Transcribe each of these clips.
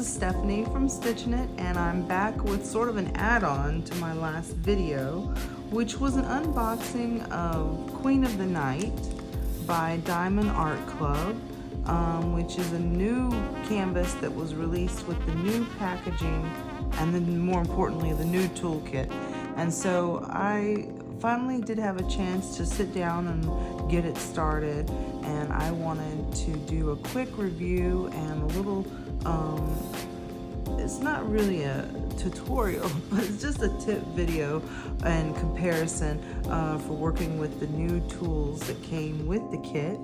is Stephanie from Stitching It, and I'm back with sort of an add-on to my last video, which was an unboxing of Queen of the Night by Diamond Art Club, which is a new canvas that was released with the new packaging and then more importantly the new toolkit. And so I finally did have a chance to sit down and get it started, and I wanted to do a quick review and a little it's not really a tutorial, but it's just a tip video and comparison for working with the new tools that came with the kit.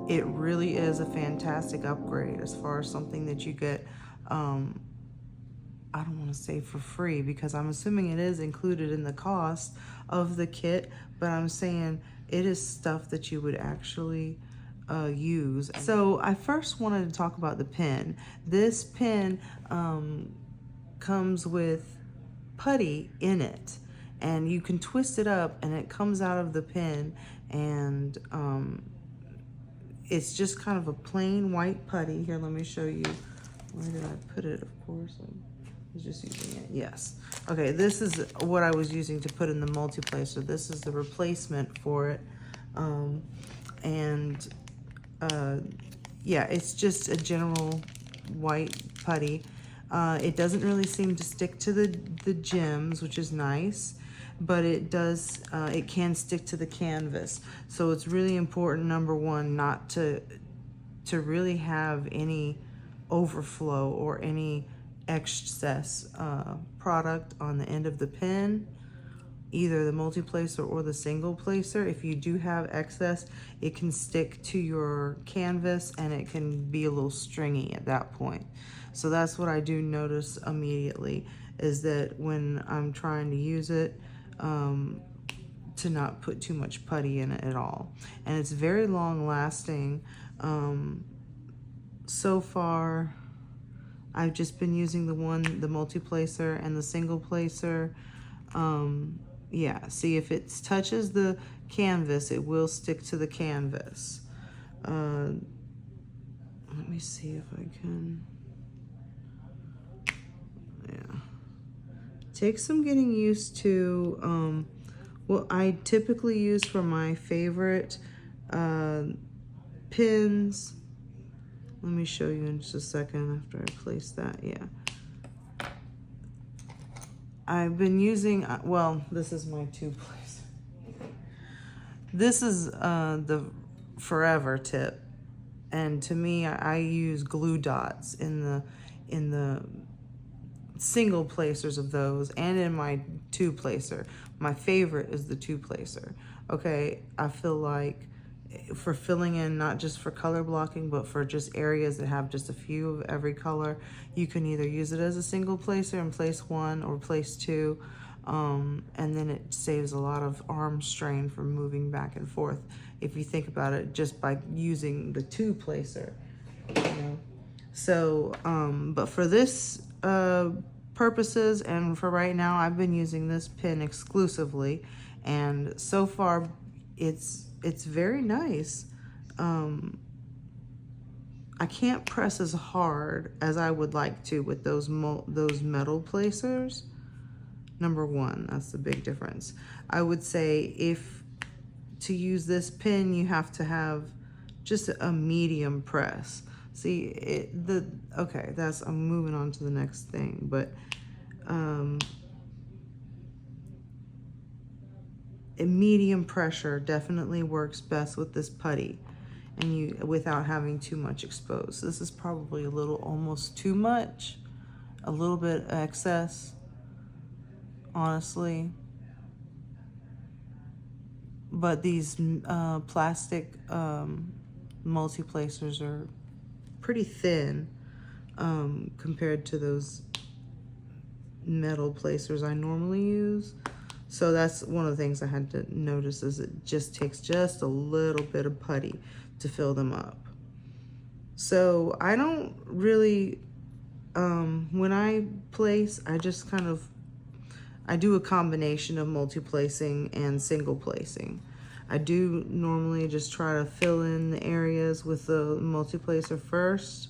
It really is a fantastic upgrade as far as something that you get, I don't want to say for free because I'm assuming it is included in the cost of the kit, but I'm saying it is stuff that you would actually use. So I first wanted to talk about the pen. This pen comes with putty in it, and you can twist it up and it comes out of the pen, and it's just kind of a plain white putty. Here, let me show you. Where did I put it? Of course, I was just using it. Yes. Okay, this is what I was using to put in the multiplacer. This is the replacement for it. Yeah, it's just a general white putty. It doesn't really seem to stick to the gems, which is nice, but it does, it can stick to the canvas. So it's really important, number one, not to really have any overflow or any excess product on the end of the pen, either the multi-placer or the single placer. If you do have excess, it can stick to your canvas and it can be a little stringy at that point. So that's what I do notice immediately, is that when I'm trying to use it, to not put too much putty in it at all. And it's very long lasting. So far, I've just been using the multi-placer and the single placer. Yeah, see, if it touches the canvas, it will stick to the canvas. Let me see if I can. Yeah. Takes some getting used to. What I typically use for my favorite pins. Let me show you in just a second after I place that. Yeah. I've been using, well, this is my two-placer. This is the Forever tip, and to me, I use glue dots in the single placers of those, and in my two-placer. My favorite is the two-placer. Okay, I feel like for filling in, not just for color blocking, but for just areas that have just a few of every color, you can either use it as a single placer and place one, or place two, and then it saves a lot of arm strain from moving back and forth if you think about it, just by using the two placer, you know. So but for this purposes and for right now, I've been using this pen exclusively, and so far it's very nice. I can't press as hard as I would like to with those metal placers. Number one, that's the big difference. I would say if to use this pen, you have to have just a medium press. See, okay, I'm moving on to the next thing, but a medium pressure definitely works best with this putty, and without having too much exposed. This is probably a little, almost too much, a little bit excess, honestly. But these plastic multi-placers are pretty thin compared to those metal placers I normally use. So that's one of the things I had to notice, is it just takes just a little bit of putty to fill them up. So I don't really, when I place, I just kind of, I do a combination of multi-placing and single placing. I do normally just try to fill in the areas with the multi-placer first.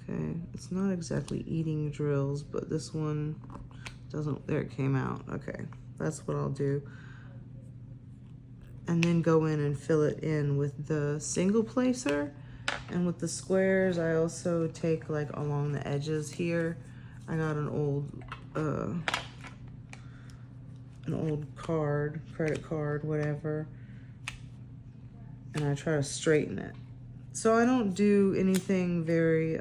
Okay, it's not exactly eating drills, but this one doesn't, there it came out. Okay, that's what I'll do. And then go in and fill it in with the single placer. And with the squares, I also take like along the edges here. I got an old card, credit card, whatever, and I try to straighten it. So I don't do anything very,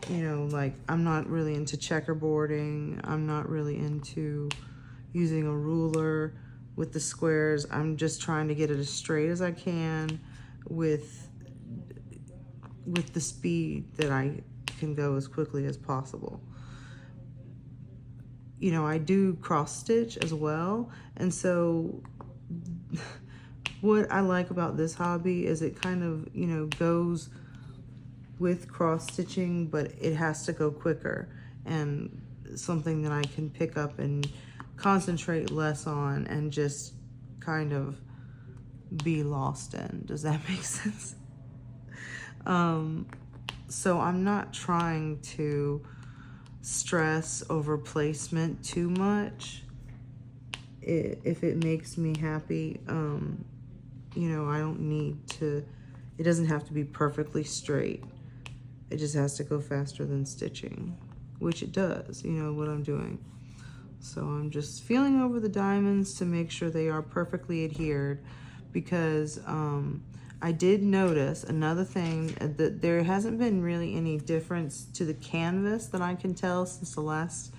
you know, like I'm not really into checkerboarding. I'm not really into using a ruler with the squares. I'm just trying to get it as straight as I can with the speed that I can go as quickly as possible. You know, I do cross stitch as well, and so what I like about this hobby is it kind of, you know, goes with cross stitching, but it has to go quicker, and something that I can pick up and concentrate less on and just kind of be lost in. Does that make sense? So I'm not trying to stress over placement too much. If it makes me happy, you know, I don't need to, it doesn't have to be perfectly straight. It just has to go faster than stitching, which it does, you know what I'm doing. So I'm just feeling over the diamonds to make sure they are perfectly adhered, because I did notice another thing, that there hasn't been really any difference to the canvas that I can tell since the last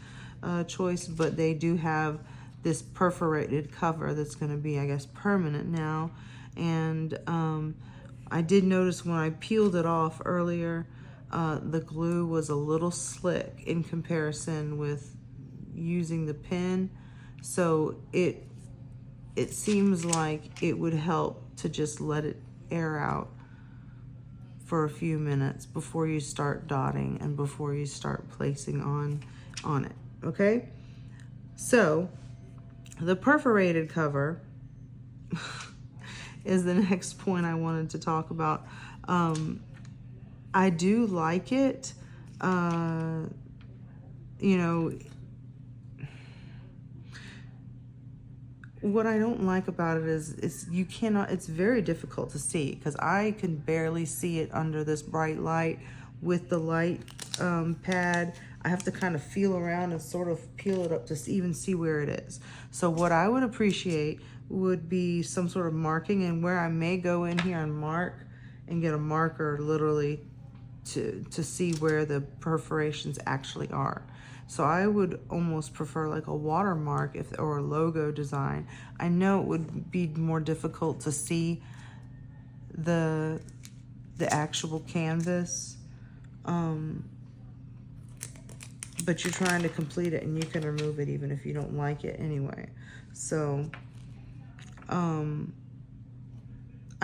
choice, but they do have this perforated cover that's going to be, I guess, permanent now. And I did notice when I peeled it off earlier, the glue was a little slick in comparison with using the pen. So it seems like it would help to just let it air out for a few minutes before you start dotting and before you start placing on it. Okay, so the perforated cover is the next point I wanted to talk about. I do like it. You know, what I don't like about it is you cannot, it's very difficult to see, because I can barely see it under this bright light with the light pad. I have to kind of feel around and sort of peel it up to even see where it is. So what I would appreciate would be some sort of marking, and where I may go in here and mark and get a marker literally to see where the perforations actually are. So I would almost prefer like a watermark or a logo design. I know it would be more difficult to see the actual canvas, but you're trying to complete it, and you can remove it even if you don't like it anyway. So I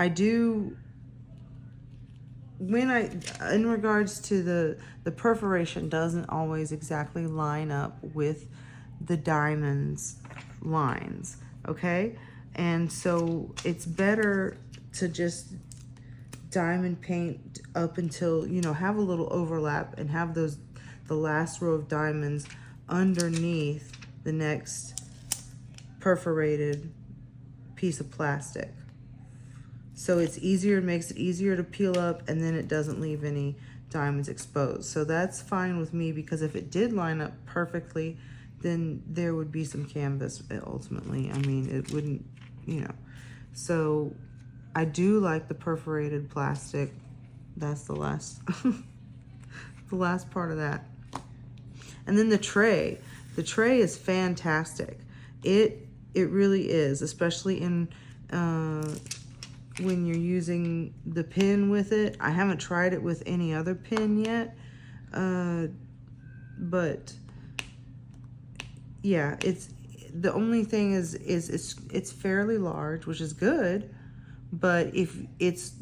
do, in regards to the perforation doesn't always exactly line up with the diamonds lines, okay? And so it's better to just diamond paint up until, you know, have a little overlap and have the last row of diamonds underneath the next perforated piece of plastic. So it's easier, it makes it easier to peel up, and then it doesn't leave any diamonds exposed. So that's fine with me, because if it did line up perfectly, then there would be some canvas ultimately. I mean, it wouldn't, you know. So I do like the perforated plastic. That's the last, the last part of that. And then the tray. The tray is fantastic. It really is, especially in when you're using the pin with it. I haven't tried it with any other pin yet, but yeah, it's the only thing is it's fairly large, which is good, but if it's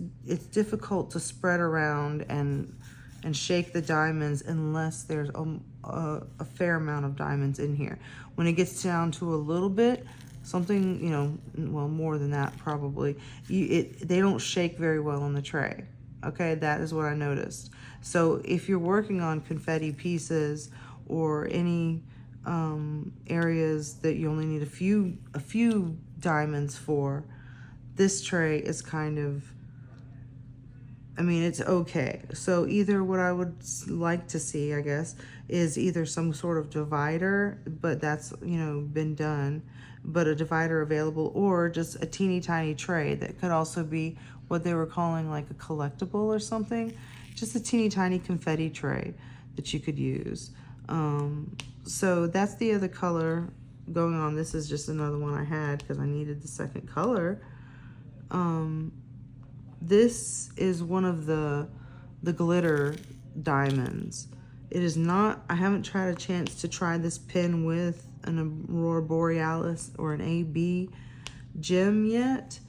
difficult to spread around and shake the diamonds unless there's a fair amount of diamonds in here. When it gets down to a little bit, something, you know, well, more than that probably, they don't shake very well on the tray. Okay, that is what I noticed. So if you're working on confetti pieces or any areas that you only need a few diamonds for, this tray is kind of, I mean, it's okay. So either what I would like to see, I guess, is either some sort of divider, but that's, you know, been done, but a divider available, or just a teeny tiny tray that could also be what they were calling like a collectible or something. Just a teeny tiny confetti tray that you could use. So that's the other color going on. This is just another one I had because I needed the second color. This is one of the glitter diamonds. It is not, I haven't tried a chance to try this pin with an Aurora Borealis or an AB gem yet,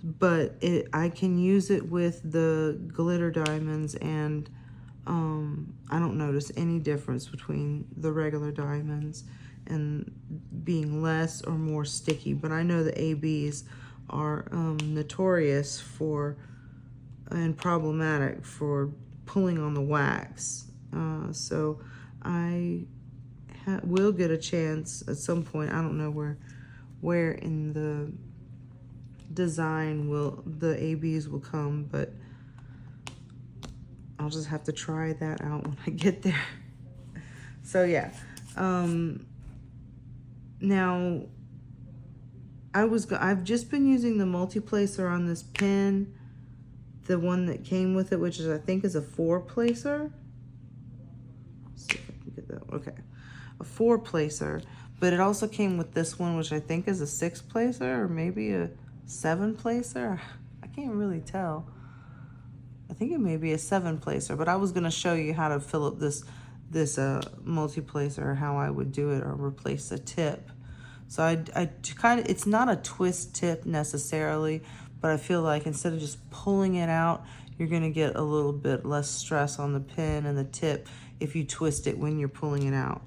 but I can use it with the glitter diamonds, and I don't notice any difference between the regular diamonds and being less or more sticky. But I know the ABs are notorious for and problematic for pulling on the wax. So I will get a chance at some point. I don't know where in the design the ABs will come, but I'll just have to try that out when I get there. So yeah. Now I've just been using the multi-placer on this pin, the one that came with it, which is, I think, is a 4-placer. Let's see if I can get that. Okay, a 4-placer, but it also came with this one, which I think is a 6-placer or maybe a 7-placer. I can't really tell. I think it may be a 7-placer, but I was gonna show you how to fill up this multi-placer, how I would do it, or replace a tip. So I kind of, it's not a twist tip necessarily, but I feel like instead of just pulling it out, you're gonna get a little bit less stress on the pin and the tip if you twist it when you're pulling it out.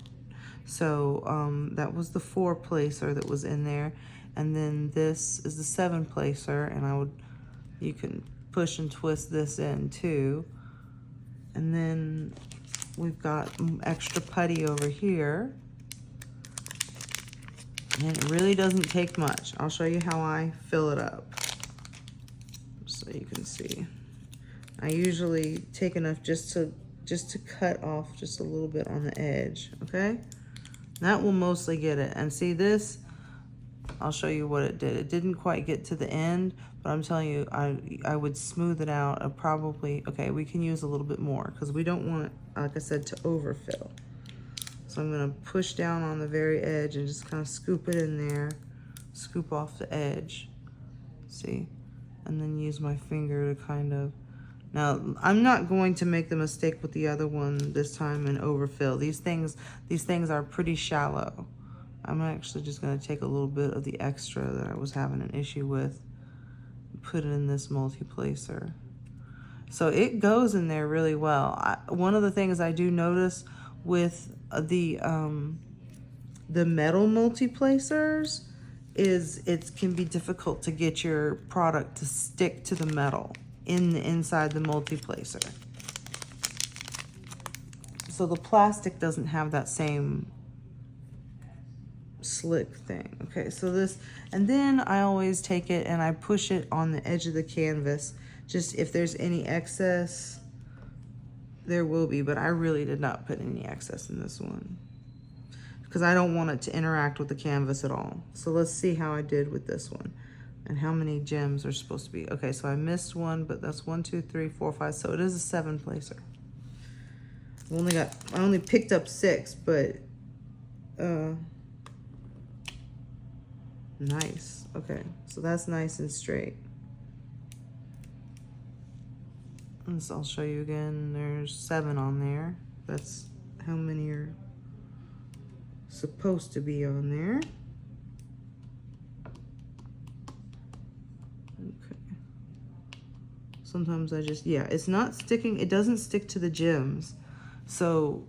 So that was the 4-placer that was in there. And then this is the 7-placer, and you can push and twist this in too. And then we've got extra putty over here. And it really doesn't take much. I'll show you how I fill it up, so you can see. I usually take enough just to cut off just a little bit on the edge, okay? That will mostly get it. And see this, I'll show you what it did. It didn't quite get to the end, but I'm telling you, I would smooth it out. Probably, okay, we can use a little bit more because we don't want it, like I said, to overfill. So I'm gonna push down on the very edge and just kind of scoop it in there, scoop off the edge, see? And then use my finger to kind of, now I'm not going to make the mistake with the other one this time and overfill. These things are pretty shallow. I'm actually just gonna take a little bit of the extra that I was having an issue with, put it in this multi-placer. So it goes in there really well. One of the things I do notice with the metal multi-placers is it can be difficult to get your product to stick to the metal inside the multi-placer. So the plastic doesn't have that same slick thing. Okay, so this, and then I always take it and I push it on the edge of the canvas. Just if there's any excess, there will be, but I really did not put any excess in this one because I don't want it to interact with the canvas at all. So let's see how I did with this one and how many gems are supposed to be. Okay, so I missed one, but that's 1, 2, 3, 4, 5. So it is a 7-placer. I only picked up 6, but nice. Okay, so that's nice and straight. And so I'll show you again. There's 7 on there. That's how many are supposed to be on there. Okay. Sometimes I just, yeah, it's not sticking. It doesn't stick to the gems. So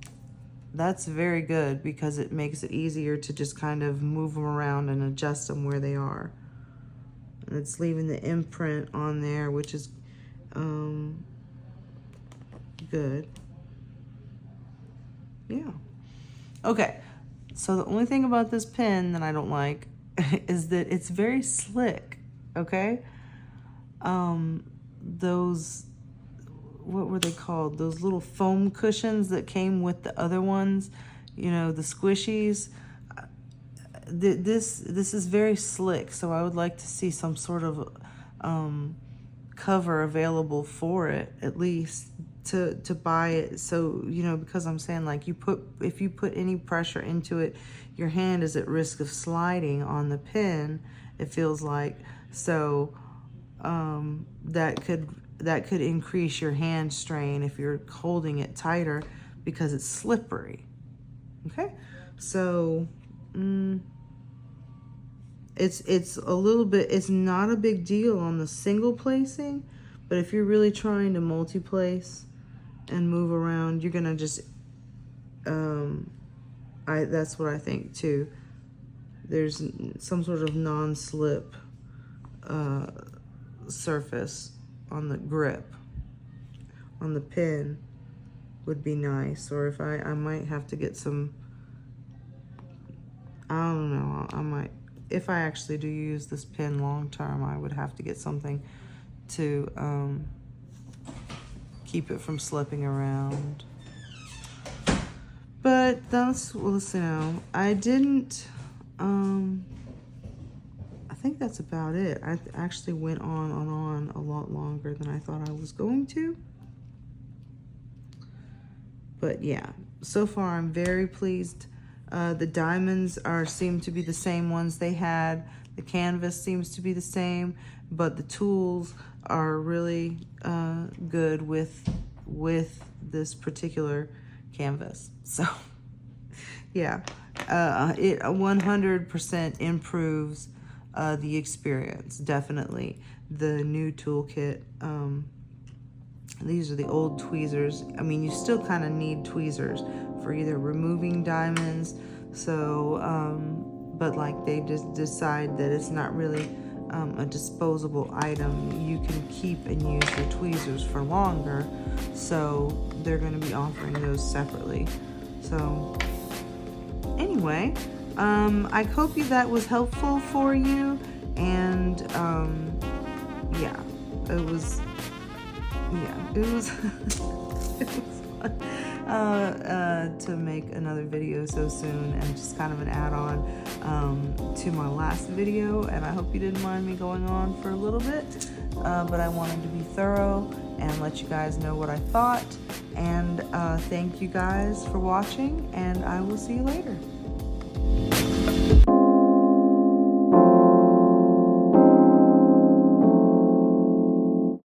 that's very good because it makes it easier to just kind of move them around and adjust them where they are. And it's leaving the imprint on there, which is good. Yeah. Okay, so the only thing about this pen that I don't like is that it's very slick, okay? Those, what were they called? Those little foam cushions that came with the other ones, you know, the squishies. This is very slick, so I would like to see some sort of cover available for it, at least to buy it. So, you know, because I'm saying, like, if you put any pressure into it, your hand is at risk of sliding on the pen, it feels like. So that could increase your hand strain if you're holding it tighter, because it's slippery. Okay, so it's a little bit, it's not a big deal on the single placing, but if you're really trying to multi-place and move around, you're gonna just that's what I think too. There's some sort of non-slip surface on the grip on the pen would be nice. Or if I might have to get some, I don't know, I might, if I actually do use this pen long term, I would have to get something to keep it from slipping around. But that's, well, listen, now, I didn't, I think that's about it. I actually went on a lot longer than I thought I was going to. But yeah, so far I'm very pleased. The diamonds seem to be the same ones they had. The canvas seems to be the same, but the tools are really good with this particular canvas. So yeah, it 100% improves the experience, definitely. The new toolkit, these are the old tweezers. I mean, you still kind of need tweezers for either removing diamonds, so but like they just decide that it's not really a disposable item. You can keep and use your tweezers for longer, so they're going to be offering those separately. So anyway, I hope that was helpful for you, and yeah, it was it was fun to make another video so soon, and just kind of an add-on to my last video. And I hope you didn't mind me going on for a little bit, but I wanted to be thorough and let you guys know what I thought. And thank you guys for watching, and I will see you later.